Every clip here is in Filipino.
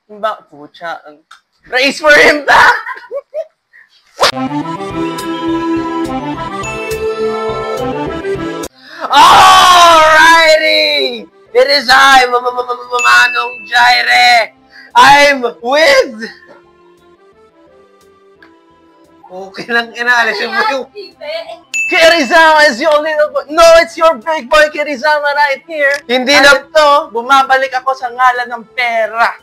Ba, pucha. Race for him back! Alrighty! It is I, Manong Jaire. I'm with... Okay lang, inaalisin mo yung... Kirizama is the only... No, it's your big boy Kirizama right here. Hindi na to, bumabalik ako sa ngalan ng pera.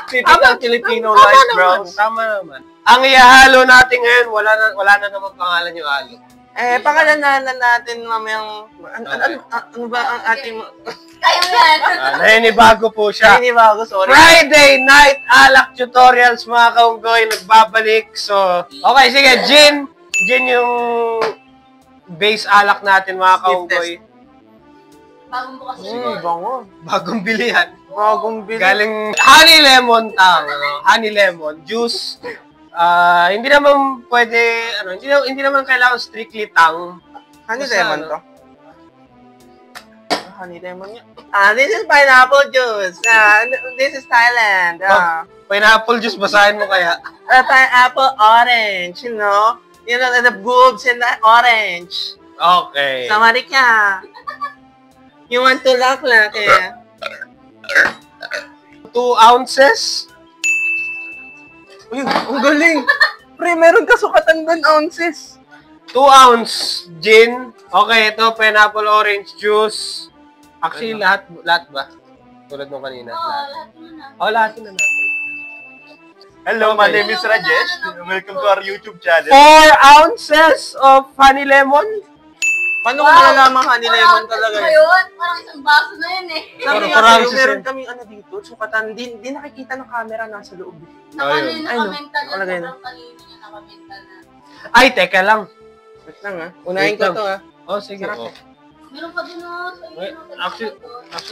Typical Filipino life, bro. Tama naman. Ang ihalo natin ngayon, wala na naman pangalan yung halo. Pangalanan natin mamayang... Ano ba ang ating... Kaya mo yan. Naninibago po siya. Naninibago, sorry. Friday night alak tutorials, mga kaunggoy, nagbabalik. So, okay, sige, gin. Gin yung base alak natin, mga kaunggoy. Bagong bukas siguro. Bango. Bagong bilihan. Bagong bilihan. Galing honey lemon tang, honey lemon juice. Hindi naman pwede, hindi naman kailangan strictly tang. Honey lemon to? Honey lemon niya. This is pineapple juice. This is Thailand. Pineapple juice, basahin mo kaya? Pineapple orange, you know? You know, the boobs in the orange. Okay. Samari ka. You want to laugh lang kaya? 2 ounces? Uy, ang galing. Pre, meron ka sukatan doon, ounces. 2 ounce gin. Okay, ito, pineapple orange juice. Actually, lahat ba? Tulad nung kanina. Lahat mo na. Lahat na natin. Hello, my name is Rajesh. Welcome to our YouTube channel. 4 ounces of honey lemon. Paano ko malalaman honey lemon talaga yun? Parang isang baso na yun eh. Sabi meron kaming dito, sukatan. Di nakikita ng camera, nasa loob. Nakamenta na. Parang kanino niya nakamenta na. Ay, teka lang. Wait lang unahin ko to sige. Meron pa din Actually,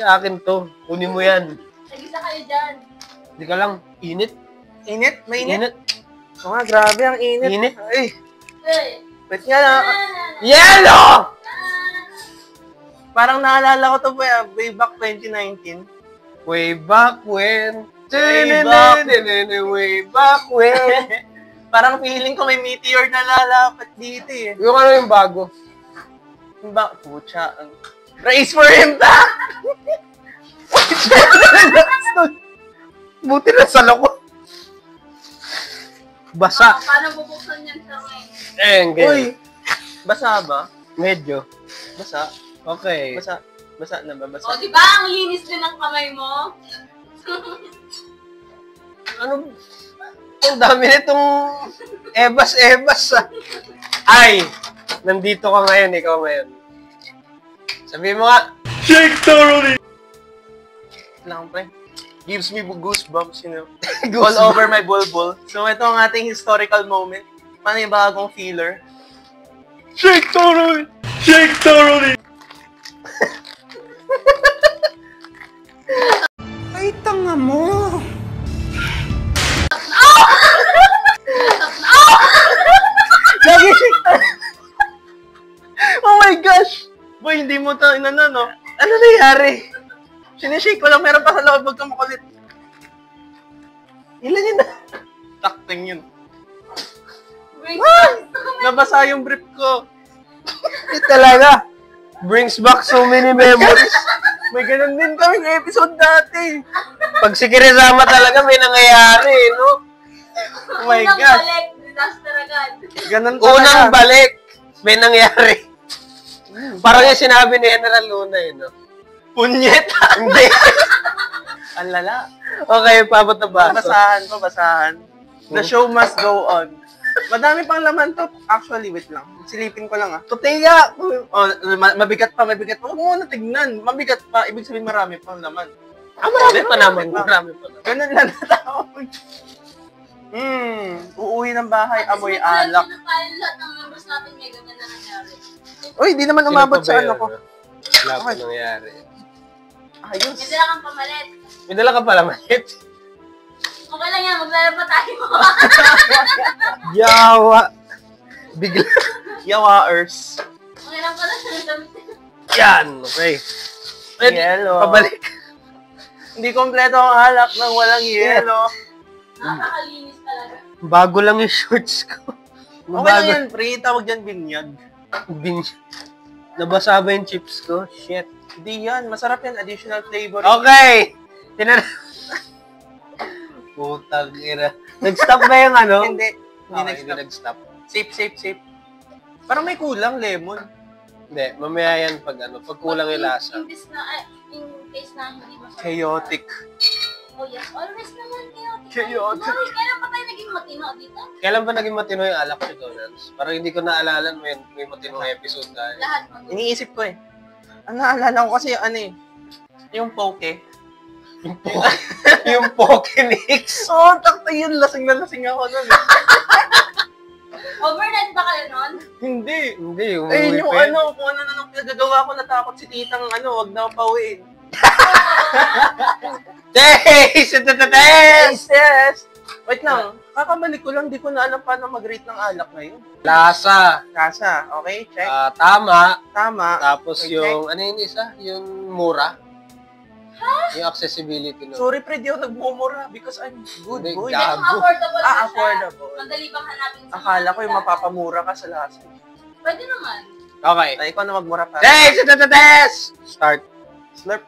akin to. Kunin mo yan. Nag-isa kayo dyan. Hindi ka lang. Init. Init? Mainit? Oo nga, grabe ang init. Init? Ay. Wait nga na. Yellow! Parang naalala ko to way back 2019. Way back when. Way back when. Parang feeling ko may meteor na lalapat dito eh. Yung yung bago? Pucha. Race for him back! Buti na sa loko. Basa. Paano bubuksan yan sa ngayon? Uy! Basa ba? Medyo. Basa? Okay. Basa na ba? Basa. O, diba? Ang linis din ng kamay mo. Ang dami nitong ebas-ebas Ay! Nandito ka ngayon, ikaw ngayon. Sabihin mo nga. Shake thoroughly! Lang, pre. Gives me goosebumps, you know. All over my bulbul. So, ito ang ating historical moment. Panibagong feeler. Shake thoroughly! Shake thoroughly! Ay, tanga mo! Lagi shake. Oh my gosh! Boy, hindi mo ito inano, no? Ano nangyari? Sinishake ko lang, meron pa sa loob, wag kang makulit. Ilan yun na? Takting yun. Nabasa yung brief ko. Talaga. Brings back so many memories. May ganun din kaming episode dati. Pag si Kirizama talaga may nangyayari, no? Oh my God. Unang balik, disaster agad. Ganun talaga. Unang balik, may nangyari. Parang yung sinabi ni General Luna, no? Punyeta! Hindi. Ang lala. Okay, pabot na baso. Basahan. The show must go on. Madami pang laman to. Actually, wait lang. Silipin ko lang Tutaya! Mabigat pa. Huwag mo na tignan. Mabigat pa. Ibig sabihin marami pang laman. Marami pa naman. Ganun lang natawag. Uuwi ng bahay, amoy alak. Lahat ng members natin may ganyan na nangyari. Uy, di naman umabot sa ano ko. Wala pa nangyari. Ayos. May dala kang pamalit. May dala ka pala, Mahit. Okay lang yan, maglalaba tayo. Yawa. Bigla. Yawaers. Okay lang pala siya ng damit. Yan, okay. Yellow. Pabalik. Hindi kompleto ang alak nang walang yelo. Nakakalinis talaga. Bago lang yung shorts ko. Okay lang yan, pre. Tawag dyan binyag. Nabasa ba yung chips ko? Shit. Hindi yan. Masarap yan. Additional flavor. Okay! Putang ina. Nag-stop ba yung ano? Hindi. Hindi Okay, hindi nag-stop. nag-stop. Safe. Parang may kulang, lemon. Hindi, mamaya yan pag kulang yung lasa. In case na hindi masarap. Chaotic. Oh yes, always naman chaotic. Chaotic. Sorry, kailan pa tayo naging matino dito? Kailan ba naging matino yung alak ko doon? Parang hindi ko naalala may matinong episode na. Lahat matino. Iniisip ko eh. Ang naalala ko kasi yung poke. Yung Pokénix. Oo, takta yun. Lasing na lasing ako nun. Overnight ba kayo nun? Hindi. Hindi, Ayun yung pa yun. kung ano na nung pinagagawa ko, natakot si titang wag na pauwiin. Taste! Yes! Wait lang, kakabalik ko lang, di ko na alam paano mag-rate ng alak ngayon. Lasa. Kasa, okay, check. Tama. Tama. Tapos Okay, yung, ano yung isa? Yung mura. Yung accessibility. No? Sorry pre, di ako nagmumura because I'm good Hindi, boy. gago. Affordable na siya. Affordable. Madali bang hanapin sa Akala ko yung mga mapapamura ka sa lasa. Pwede naman. Okay. Ay, ikaw na magmura pa. Taste! Start. Slurp.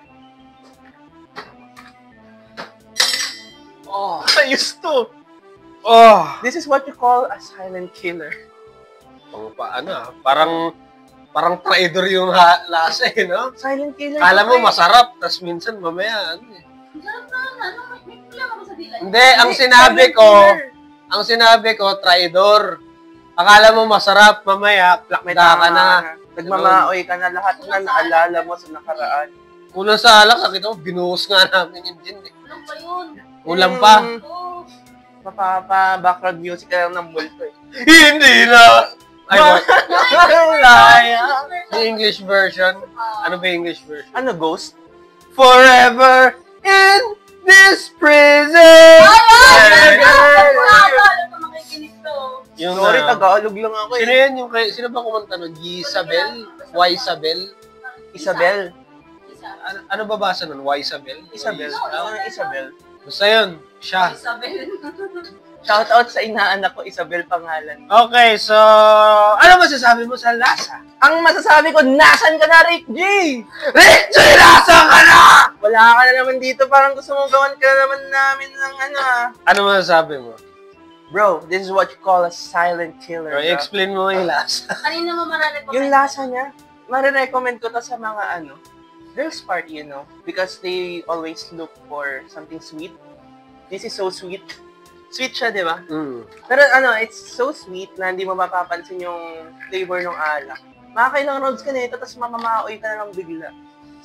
Oh. Ayos to. Oh. This is what you call a silent killer. Parang traidor yung lasa eh, no? Silent killer. Kala mo pre. masarap, tas minsan mamaya, Ang sarap na, may kulang ako sa dila. Hindi, ang Silent sinabi ko, traidor. Akala mo masarap, mamaya, May plakda ka na. Nagmamaoy ka na lahat na naalala mo sa nakaraan. Kulang sa alak, nakita mo, binuhos nga namin yung gin eh. Kulang pa yun. Kulang pa. Oo. Mapapa-background music ka lang ng multo eh. Hindi na! Ay, what? Laya. The English version. Ano ba yung English version? Ano, ghost? Forever in this prison! Alam ko makikinig to. Yung, Sorry, Tagalog lang ako Sino eh. yan? Sino ba kumanta nun? Gisabel? Ysabel? Isabel. Isa. Ano ba basa nun? Ysabel? Isabel. Isabel. Basta yun. Siya. Isabel. Shout out sa inaanak ko, Isabel pangalan. Okay, so, ano masasabi mo sa lasa? Ang masasabi ko, nasan ka na, Rick G? Rick G, lasa ka na! Wala ka na naman dito, parang gusto mong gawan ka na naman namin ng ano ah. Ano masasabi mo? Bro, this is what you call a silent killer. Or bro. explain mo yung lasa. Kanina mo marirecommend? Yung lasa niya, marirecommend ko to sa mga girls party, because they always look for something sweet. This is so sweet. Sweet siya, di ba? Mm. Pero it's so sweet na hindi mo mapapansin yung flavor ng alak. Makakailang rounds ka na ito, tapos mamamaoy ka na lang bigla.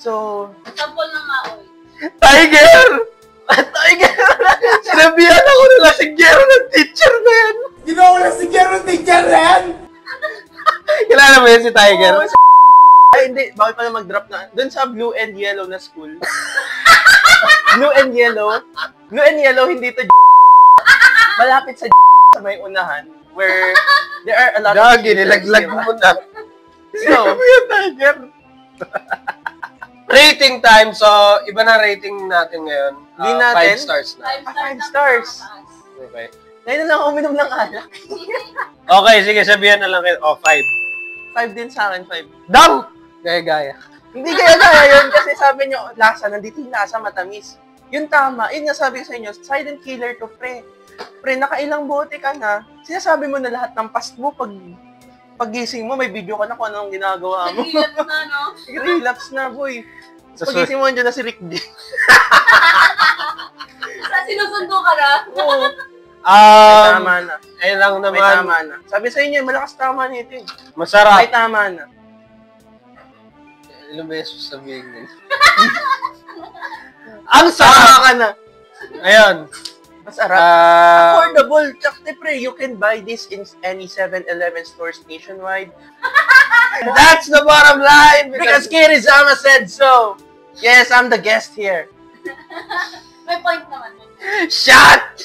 So, Sampol ng maoy. Tiger! Tiger! Sinabihan ako nila si Gero ng teacher na yan. Ginawa na si Gero teacher na yan! Kilala mo yun si Tiger? Ay, hindi. Bakit pala mag-drop na? Doon sa blue and yellow na school. Blue and yellow. Blue and yellow, hindi to malapit sa may unahan where there are a lot of Gagi, nilaglag mo na. So, yung Tiger. Rating time. So, iba na rating natin ngayon. Di natin? 5 stars na. 5 stars. Okay. Ngayon na lang ako uminom ng alak. Okay, sige, sabihan na lang kayo. 5. 5 din sa akin, 5. Dang! Gaya-gaya. Hindi kaya yun kasi sabi nyo, lasa, nandito yung lasa, matamis. Yun tama. Yun nga sabi ko sa inyo, silent killer to, pre. Pre, nakailang bote ka na, sinasabi mo na lahat ng past mo pag-gising mo, may video ka na kung anong ginagawa mo. Nag-relapse na, no? Relapse na, boy. Pag-gising mo, andyan na si Rick D. Sinusundo ka na. Oo. Tama na. Ayun lang May naman. tama na. Sabi sa inyo, malakas tama nito eh. Masarap. May tama na. Ilang beses sabihin mo. Ang sarap! Tama ka na. Ayun. Masarap. Affordable. Tsakte pre, you can buy this in any 7-Eleven stores nationwide. That's the bottom line. Because Kirizama said so. Yes, I'm the guest here. May point naman. Shot!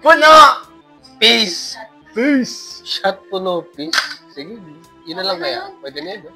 Puno! Peace! Peace! Shot puno, peace. Sige, yun na lang kaya. Pwede na yun.